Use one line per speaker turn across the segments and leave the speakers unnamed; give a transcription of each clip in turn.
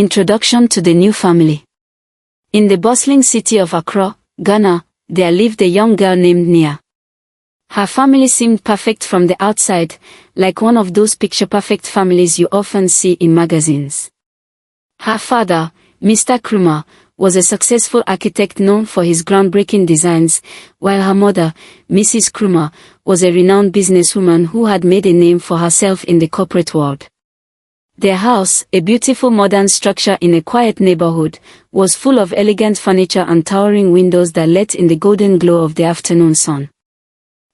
Introduction to the new family. In the bustling city of Accra, Ghana, there lived a young girl named Nia. Her family seemed perfect from the outside, like one of those picture-perfect families you often see in magazines. Her father, Mr. Krumah, was a successful architect known for his groundbreaking designs, while her mother, Mrs. Krumah, was a renowned businesswoman who had made a name for herself in the corporate world. Their house, a beautiful modern structure in a quiet neighborhood, was full of elegant furniture and towering windows that let in the golden glow of the afternoon sun.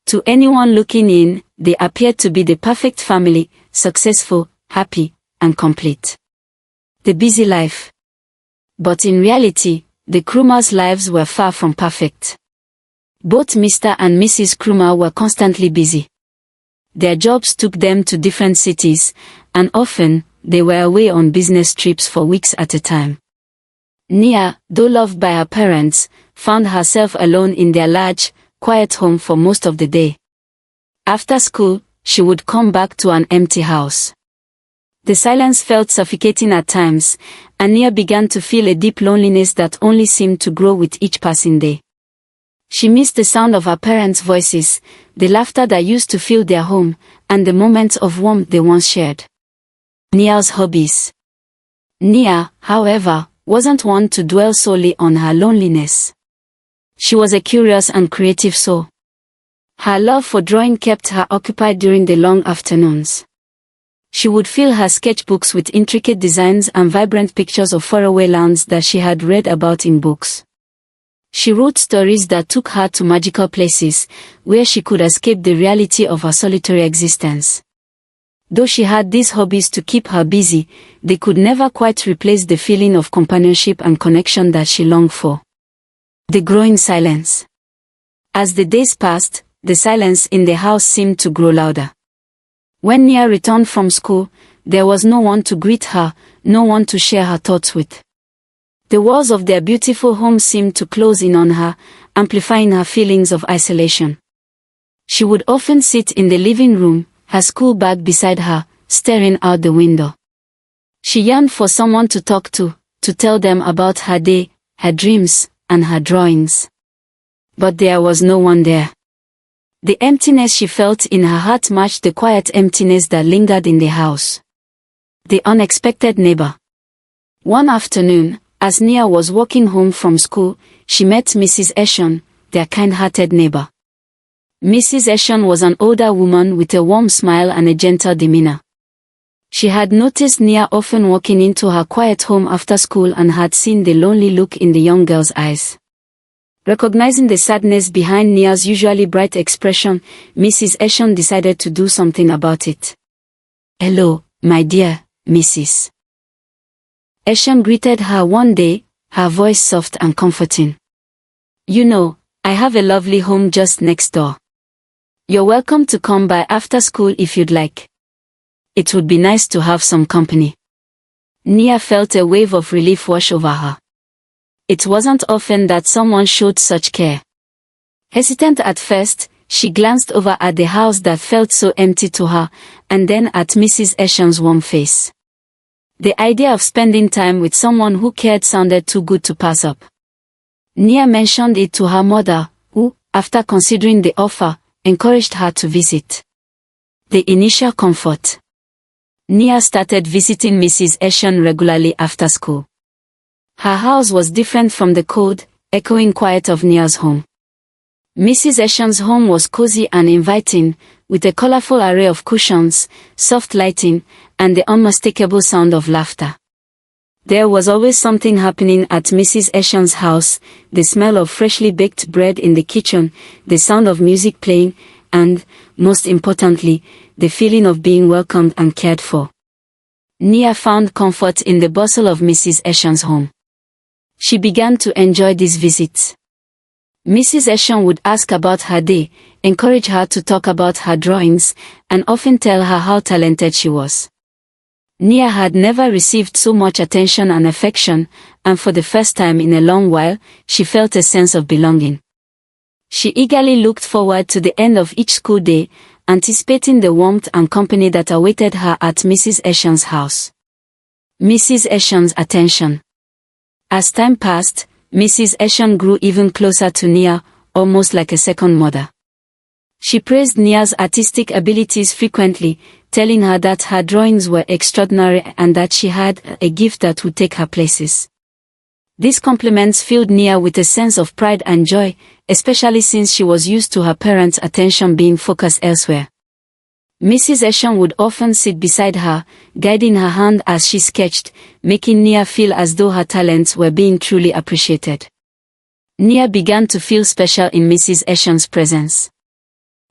To anyone looking in, they appeared to be the perfect family, successful, happy, and complete. The busy life. But in reality, the Krumah's lives were far from perfect. Both Mr. and Mrs. Krumah were constantly busy. Their jobs took them to different cities, and often, they were away on business trips for weeks at a time. Nia, though loved by her parents, found herself alone in their large, quiet home for most of the day. After school, she would come back to an empty house. The silence felt suffocating at times, and Nia began to feel a deep loneliness that only seemed to grow with each passing day. She missed the sound of her parents' voices, the laughter that used to fill their home, and the moments of warmth they once shared. Nia's hobbies. Nia, however, wasn't one to dwell solely on her loneliness. She was a curious and creative soul. Her love for drawing kept her occupied during the long afternoons. She would fill her sketchbooks with intricate designs and vibrant pictures of faraway lands that she had read about in books. She wrote stories that took her to magical places, where she could escape the reality of her solitary existence. Though she had these hobbies to keep her busy, they could never quite replace the feeling of companionship and connection that she longed for. The growing silence. As the days passed, the silence in the house seemed to grow louder. When Nia returned from school, there was no one to greet her, no one to share her thoughts with. The walls of their beautiful home seemed to close in on her, amplifying her feelings of isolation. She would often sit in the living room, her school bag beside her, staring out the window. She yearned for someone to talk to tell them about her day, her dreams, and her drawings. But there was no one there. The emptiness she felt in her heart matched the quiet emptiness that lingered in the house. The unexpected neighbor. One afternoon, as Nia was walking home from school, she met Mrs. Eshon, their kind-hearted neighbor. Mrs. Eshon was an older woman with a warm smile and a gentle demeanor. She had noticed Nia often walking into her quiet home after school and had seen the lonely look in the young girl's eyes. Recognizing the sadness behind Nia's usually bright expression, Mrs. Eshon decided to do something about it. "Hello, my dear, Mrs." Eshon greeted her one day, her voice soft and comforting. "You know, I have a lovely home just next door. You're welcome to come by after school if you'd like. It would be nice to have some company." Nia felt a wave of relief wash over her. It wasn't often that someone showed such care. Hesitant at first, she glanced over at the house that felt so empty to her, and then at Mrs. Eshon's warm face. The idea of spending time with someone who cared sounded too good to pass up. Nia mentioned it to her mother, who, after considering the offer, encouraged her to visit. The initial comfort. Nia started visiting Mrs. Eshon regularly after school. Her house was different from the cold, echoing quiet of Nia's home. Mrs. Eshon's home was cozy and inviting, with a colorful array of cushions, soft lighting, and the unmistakable sound of laughter. There was always something happening at Mrs. Eshon's house, the smell of freshly baked bread in the kitchen, the sound of music playing, and, most importantly, the feeling of being welcomed and cared for. Nia found comfort in the bustle of Mrs. Eshon's home. She began to enjoy these visits. Mrs. Eshon would ask about her day, encourage her to talk about her drawings, and often tell her how talented she was. Nia had never received so much attention and affection, and for the first time in a long while, she felt a sense of belonging. She eagerly looked forward to the end of each school day, anticipating the warmth and company that awaited her at Mrs. Eshon's house. Mrs. Ession's attention. As time passed, Mrs. Ession grew even closer to Nia, almost like a second mother. She praised Nia's artistic abilities frequently, telling her that her drawings were extraordinary and that she had a gift that would take her places. These compliments filled Nia with a sense of pride and joy, especially since she was used to her parents' attention being focused elsewhere. Mrs. Ession would often sit beside her, guiding her hand as she sketched, making Nia feel as though her talents were being truly appreciated. Nia began to feel special in Mrs. Ession's presence.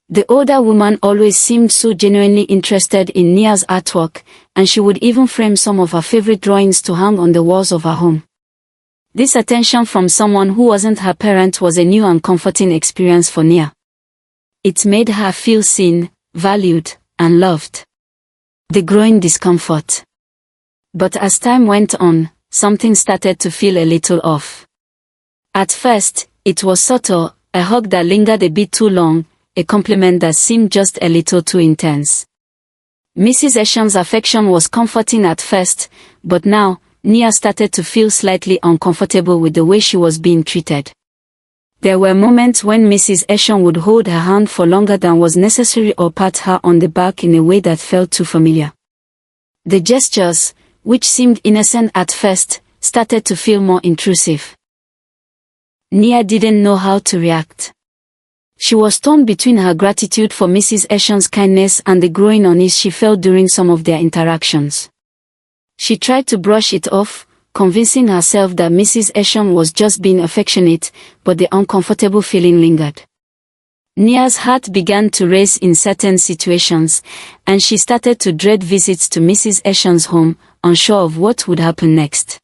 The older woman always seemed so genuinely interested in Nia's artwork, and she would even frame some of her favorite drawings to hang on the walls of her home. This attention from someone who wasn't her parent was a new and comforting experience for Nia. It made her feel seen, valued, and loved. The growing discomfort. But as time went on, something started to feel a little off. At first, it was subtle, a hug that lingered a bit too long, a compliment that seemed just a little too intense. Mrs. Ession's affection was comforting at first, but now, Nia started to feel slightly uncomfortable with the way she was being treated. There were moments when Mrs. Ession would hold her hand for longer than was necessary or pat her on the back in a way that felt too familiar. The gestures, which seemed innocent at first, started to feel more intrusive. Nia didn't know how to react. She was torn between her gratitude for Mrs. Ession's kindness and the growing unease she felt during some of their interactions. She tried to brush it off, convincing herself that Mrs. Ession was just being affectionate, but the uncomfortable feeling lingered. Nia's heart began to race in certain situations, and she started to dread visits to Mrs. Ession's home, unsure of what would happen next.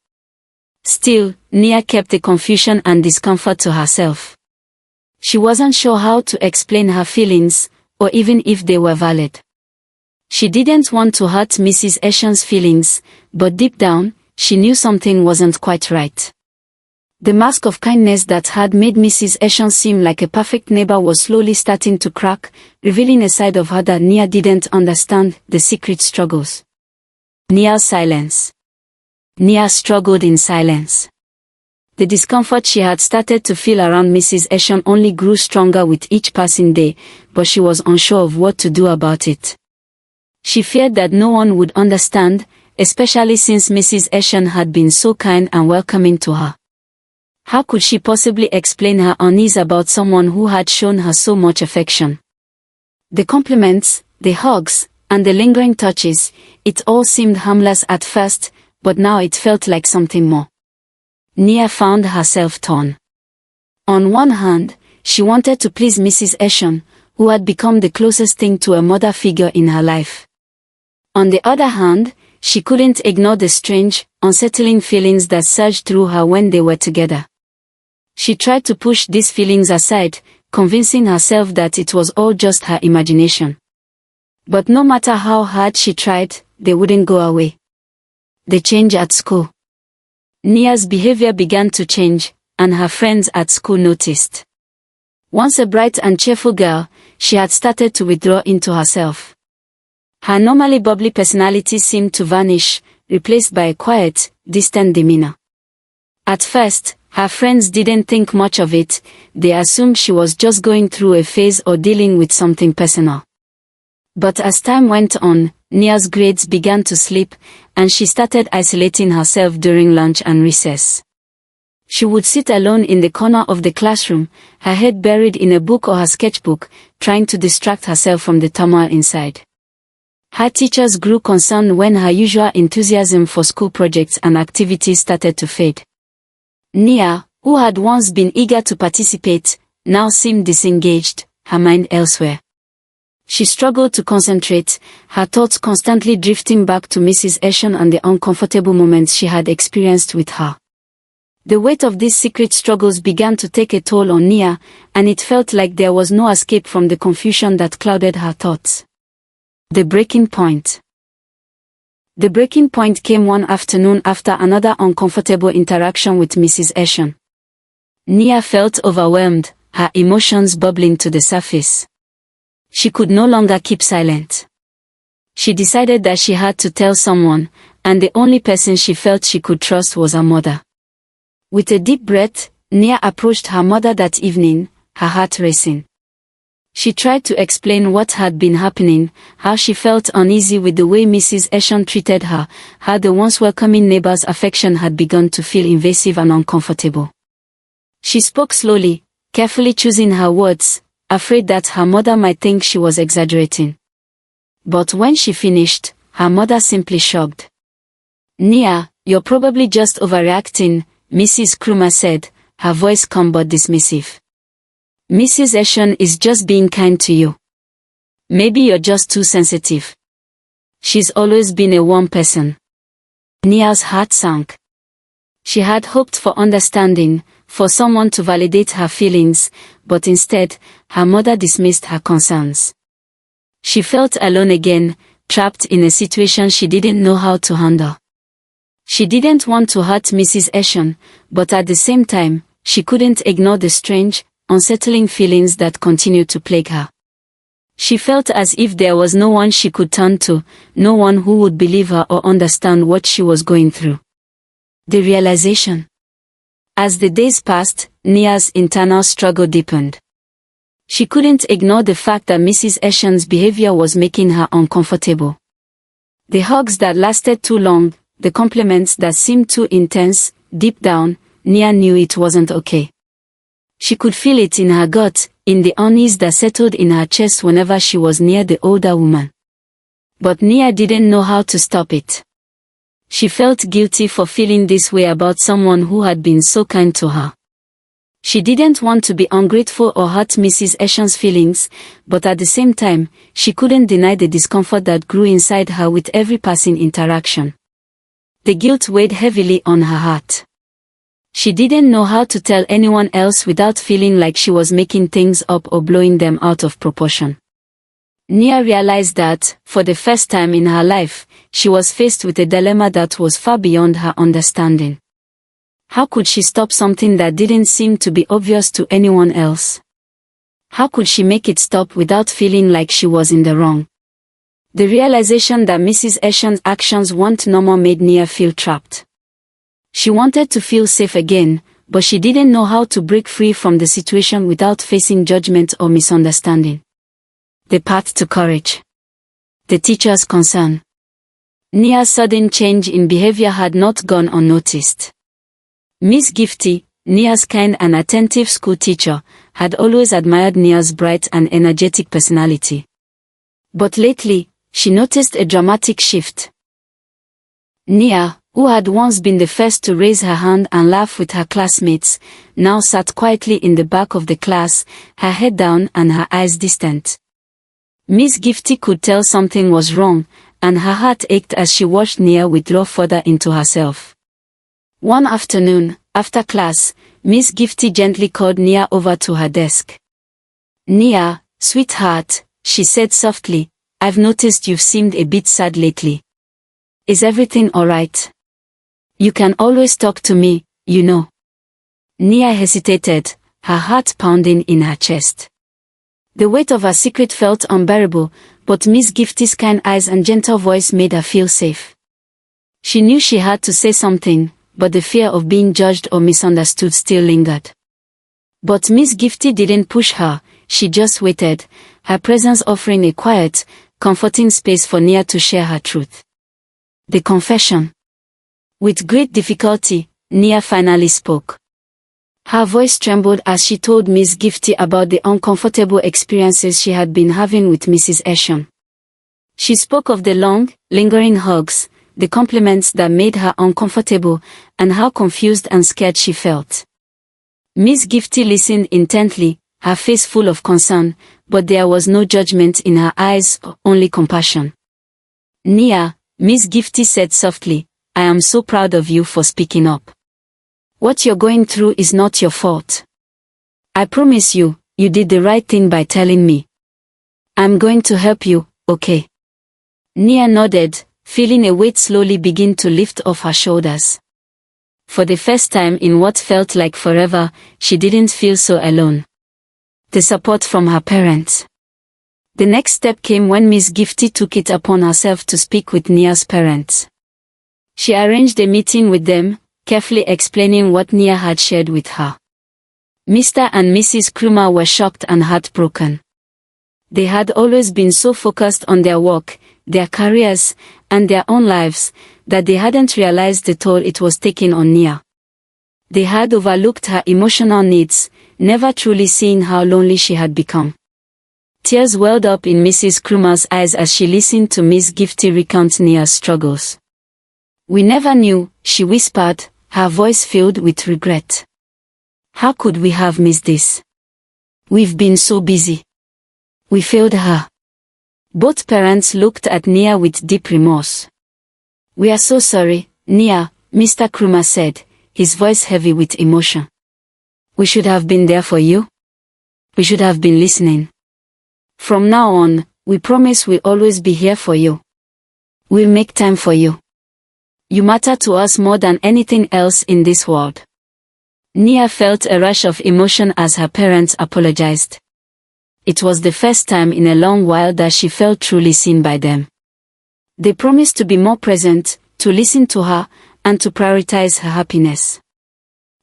Still, Nia kept the confusion and discomfort to herself. She wasn't sure how to explain her feelings, or even if they were valid. She didn't want to hurt Mrs. Ession's feelings, but deep down, she knew something wasn't quite right. The mask of kindness that had made Mrs. Ession seem like a perfect neighbor was slowly starting to crack, revealing a side of her that Nia didn't understand, the secret struggles. Nia's silence. Nia struggled in silence. The discomfort she had started to feel around Mrs. Ession only grew stronger with each passing day, but she was unsure of what to do about it. She feared that no one would understand, especially since Mrs. Ession had been so kind and welcoming to her. How could she possibly explain her unease about someone who had shown her so much affection? The compliments, the hugs, and the lingering touches, it all seemed harmless at first, but now it felt like something more. Nia found herself torn. On one hand, she wanted to please Mrs. Ession, who had become the closest thing to a mother figure in her life. On the other hand, she couldn't ignore the strange, unsettling feelings that surged through her when they were together. She tried to push these feelings aside, convincing herself that it was all just her imagination. But no matter how hard she tried, they wouldn't go away. The change at school. Nia's behavior began to change, and her friends at school noticed. Once a bright and cheerful girl, she had started to withdraw into herself. Her normally bubbly personality seemed to vanish, replaced by a quiet, distant demeanor. At first, her friends didn't think much of it, they assumed she was just going through a phase or dealing with something personal. But as time went on, Nia's grades began to slip, and she started isolating herself during lunch and recess. She would sit alone in the corner of the classroom, her head buried in a book or her sketchbook, trying to distract herself from the turmoil inside. Her teachers grew concerned when her usual enthusiasm for school projects and activities started to fade. Nia, who had once been eager to participate, now seemed disengaged, her mind elsewhere. She struggled to concentrate, her thoughts constantly drifting back to Mrs. Ession and the uncomfortable moments she had experienced with her. The weight of these secret struggles began to take a toll on Nia, and it felt like there was no escape from the confusion that clouded her thoughts. The breaking point. The breaking point came one afternoon after another uncomfortable interaction with Mrs. Ession. Nia felt overwhelmed, her emotions bubbling to the surface. She could no longer keep silent. She decided that she had to tell someone, and the only person she felt she could trust was her mother. With a deep breath, Nia approached her mother that evening, her heart racing. She tried to explain what had been happening, how she felt uneasy with the way Mrs. Eshon treated her, how the once welcoming neighbor's affection had begun to feel invasive and uncomfortable. She spoke slowly, carefully choosing her words, afraid that her mother might think she was exaggerating. But when she finished, her mother simply shrugged. "Nia, you're probably just overreacting," Mrs. Krumer said, her voice calm but dismissive. "Mrs. Eshon is just being kind to you. Maybe you're just too sensitive. She's always been a warm person." Nia's heart sank. She had hoped for understanding, for someone to validate her feelings, but instead, her mother dismissed her concerns. She felt alone again, trapped in a situation she didn't know how to handle. She didn't want to hurt Mrs. Eshon, but at the same time, she couldn't ignore the strange, unsettling feelings that continued to plague her. She felt as if there was no one she could turn to, no one who would believe her or understand what she was going through. The realization. As the days passed, Nia's internal struggle deepened. She couldn't ignore the fact that Mrs. Eshon's behavior was making her uncomfortable. The hugs that lasted too long, the compliments that seemed too intense, deep down, Nia knew it wasn't okay. She could feel it in her gut, in the unease that settled in her chest whenever she was near the older woman. But Nia didn't know how to stop it. She felt guilty for feeling this way about someone who had been so kind to her. She didn't want to be ungrateful or hurt Mrs. Eshon's feelings, but at the same time, she couldn't deny the discomfort that grew inside her with every passing interaction. The guilt weighed heavily on her heart. She didn't know how to tell anyone else without feeling like she was making things up or blowing them out of proportion. Nia realized that, for the first time in her life, she was faced with a dilemma that was far beyond her understanding. How could she stop something that didn't seem to be obvious to anyone else? How could she make it stop without feeling like she was in the wrong? The realization that Mrs. Eshon's actions weren't normal made Nia feel trapped. She wanted to feel safe again, but she didn't know how to break free from the situation without facing judgment or misunderstanding. The path to courage. The teacher's concern. Nia's sudden change in behavior had not gone unnoticed. Miss Gifty, Nia's kind and attentive school teacher, had always admired Nia's bright and energetic personality. But lately, she noticed a dramatic shift. Nia, who had once been the first to raise her hand and laugh with her classmates, now sat quietly in the back of the class, her head down and her eyes distant. Miss Gifty could tell something was wrong, and her heart ached as she watched Nia withdraw further into herself. One afternoon, after class, Miss Gifty gently called Nia over to her desk. "Nia, sweetheart," she said softly, "I've noticed you've seemed a bit sad lately. Is everything alright? You can always talk to me, you know." Nia hesitated, her heart pounding in her chest. The weight of her secret felt unbearable, but Miss Gifty's kind eyes and gentle voice made her feel safe. She knew she had to say something, but the fear of being judged or misunderstood still lingered. But Miss Gifty didn't push her, she just waited, her presence offering a quiet, comforting space for Nia to share her truth. The confession. With great difficulty, Nia finally spoke. Her voice trembled as she told Miss Gifty about the uncomfortable experiences she had been having with Mrs. Eshon. She spoke of the long, lingering hugs, the compliments that made her uncomfortable, and how confused and scared she felt. Miss Gifty listened intently, her face full of concern, but there was no judgment in her eyes, only compassion. "Nia," Miss Gifty said softly, "I am so proud of you for speaking up. What you're going through is not your fault. I promise you, you did the right thing by telling me. I'm going to help you, okay?" Nia nodded, feeling a weight slowly begin to lift off her shoulders. For the first time in what felt like forever, she didn't feel so alone. The support from her parents. The next step came when Miss Gifty took it upon herself to speak with Nia's parents. She arranged a meeting with them, carefully explaining what Nia had shared with her. Mr. and Mrs. Krumer were shocked and heartbroken. They had always been so focused on their work, their careers, and their own lives, that they hadn't realized the toll it was taking on Nia. They had overlooked her emotional needs, never truly seeing how lonely she had become. Tears welled up in Mrs. Krumer's eyes as she listened to Miss Gifty recount Nia's struggles. "We never knew," she whispered, her voice filled with regret. "How could we have missed this? We've been so busy. We failed her." Both parents looked at Nia with deep remorse. "We are so sorry, Nia," Mr. Krumer said, his voice heavy with emotion. "We should have been there for you. We should have been listening. From now on, we promise we'll always be here for you. We'll make time for you. You matter to us more than anything else in this world." Nia felt a rush of emotion as her parents apologized. It was the first time in a long while that she felt truly seen by them. They promised to be more present, to listen to her, and to prioritize her happiness.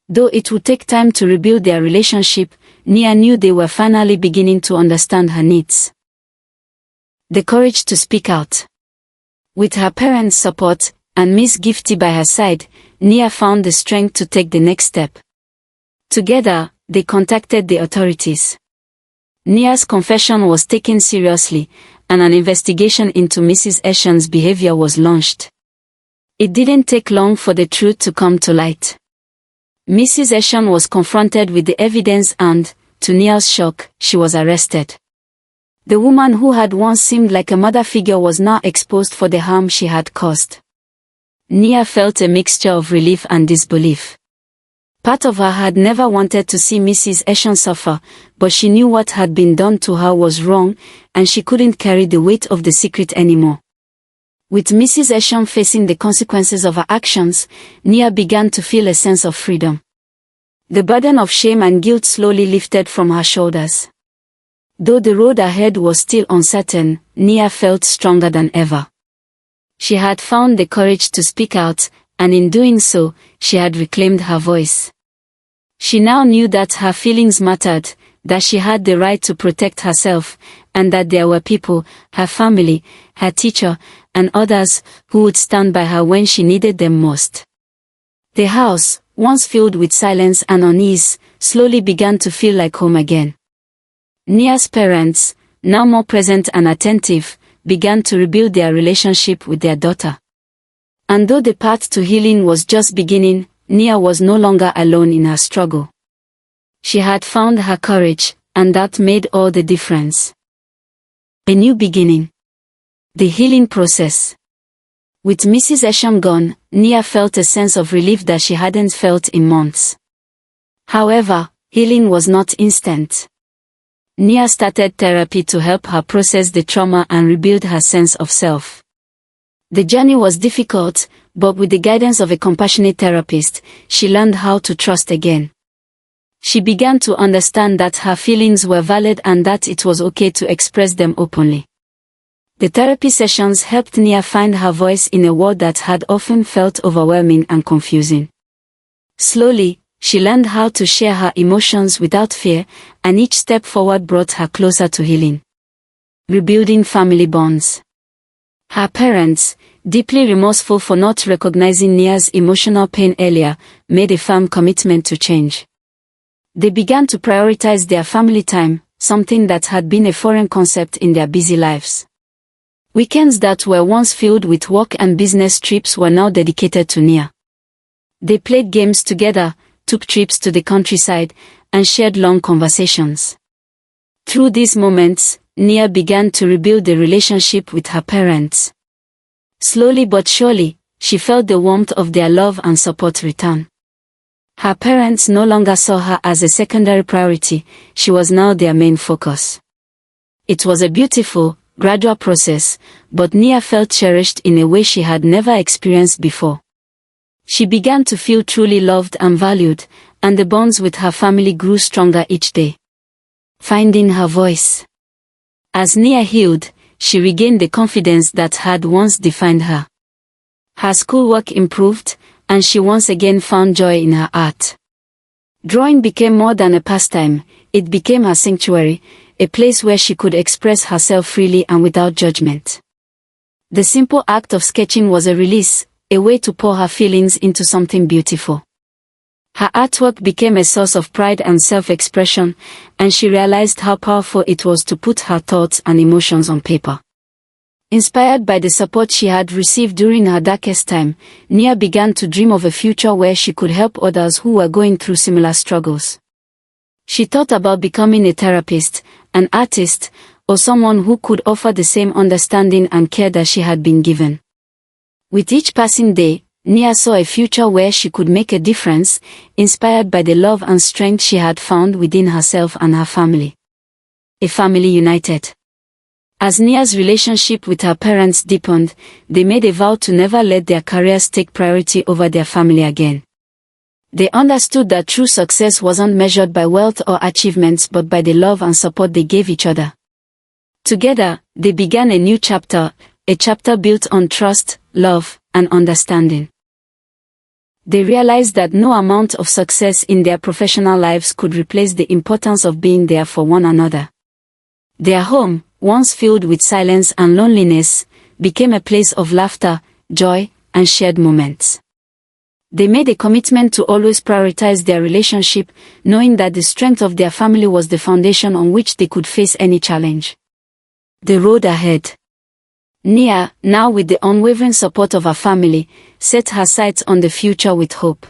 Though it would take time to rebuild their relationship, Nia knew they were finally beginning to understand her needs. The courage to speak out. With her parents' support, and Miss Gifty by her side, Nia found the strength to take the next step. Together, they contacted the authorities. Nia's confession was taken seriously, and an investigation into Mrs. Eshan's behavior was launched. It didn't take long for the truth to come to light. Mrs. Eshan was confronted with the evidence and, to Nia's shock, she was arrested. The woman who had once seemed like a mother figure was now exposed for the harm she had caused. Nia felt a mixture of relief and disbelief. Part of her had never wanted to see Mrs. Eshan suffer, but she knew what had been done to her was wrong, and she couldn't carry the weight of the secret anymore. With Mrs. Eshan facing the consequences of her actions, Nia began to feel a sense of freedom. The burden of shame and guilt slowly lifted from her shoulders. Though the road ahead was still uncertain, Nia felt stronger than ever. She had found the courage to speak out, and in doing so, she had reclaimed her voice. She now knew that her feelings mattered, that she had the right to protect herself, and that there were people, her family, her teacher, and others, who would stand by her when she needed them most. The house, once filled with silence and unease, slowly began to feel like home again. Nia's parents, now more present and attentive, began to rebuild their relationship with their daughter. And though the path to healing was just beginning, Nia was no longer alone in her struggle. She had found her courage, and that made all the difference. A new beginning. The healing process. With Mrs. Eshan gone, Nia felt a sense of relief that she hadn't felt in months. However, healing was not instant. Nia started therapy to help her process the trauma and rebuild her sense of self. The journey was difficult, but with the guidance of a compassionate therapist, she learned how to trust again. She began to understand that her feelings were valid and that it was okay to express them openly. The therapy sessions helped Nia find her voice in a world that had often felt overwhelming and confusing. Slowly, she learned how to share her emotions without fear, and each step forward brought her closer to healing. Rebuilding family bonds. Her parents, deeply remorseful for not recognizing Nia's emotional pain earlier, made a firm commitment to change. They began to prioritize their family time, something that had been a foreign concept in their busy lives. Weekends that were once filled with work and business trips were now dedicated to Nia. They played games together, took trips to the countryside, and shared long conversations. Through these moments, Nia began to rebuild the relationship with her parents. Slowly but surely, she felt the warmth of their love and support return. Her parents no longer saw her as a secondary priority, she was now their main focus. It was a beautiful, gradual process, but Nia felt cherished in a way she had never experienced before. She began to feel truly loved and valued, and the bonds with her family grew stronger each day. Finding her voice. As Nia healed, she regained the confidence that had once defined her. Her schoolwork improved, and she once again found joy in her art. Drawing became more than a pastime, it became her sanctuary, a place where she could express herself freely and without judgment. The simple act of sketching was a release, a way to pour her feelings into something beautiful. Her artwork became a source of pride and self-expression, and she realized how powerful it was to put her thoughts and emotions on paper. Inspired by the support she had received during her darkest time, Nia began to dream of a future where she could help others who were going through similar struggles. She thought about becoming a therapist, an artist, or someone who could offer the same understanding and care that she had been given. With each passing day, Nia saw a future where she could make a difference, inspired by the love and strength she had found within herself and her family. A family united. As Nia's relationship with her parents deepened, they made a vow to never let their careers take priority over their family again. They understood that true success wasn't measured by wealth or achievements but by the love and support they gave each other. Together, they began a new chapter, a chapter built on trust, love, and understanding. They realized that no amount of success in their professional lives could replace the importance of being there for one another. Their home, once filled with silence and loneliness, became a place of laughter, joy, and shared moments. They made a commitment to always prioritize their relationship, knowing that the strength of their family was the foundation on which they could face any challenge. The road ahead. Nia, now with the unwavering support of her family, set her sights on the future with hope.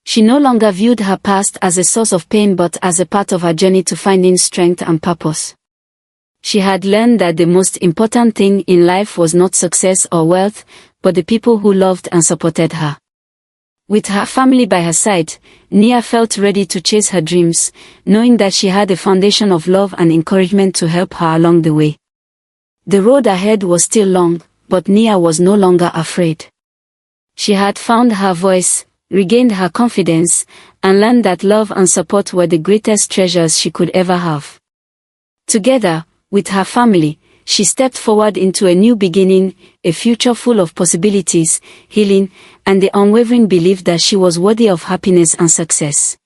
She no longer viewed her past as a source of pain but as a part of her journey to finding strength and purpose. She had learned that the most important thing in life was not success or wealth, but the people who loved and supported her. With her family by her side, Nia felt ready to chase her dreams, knowing that she had a foundation of love and encouragement to help her along the way. The road ahead was still long, but Nia was no longer afraid. She had found her voice, regained her confidence, and learned that love and support were the greatest treasures she could ever have. Together, with her family, she stepped forward into a new beginning, a future full of possibilities, healing, and the unwavering belief that she was worthy of happiness and success.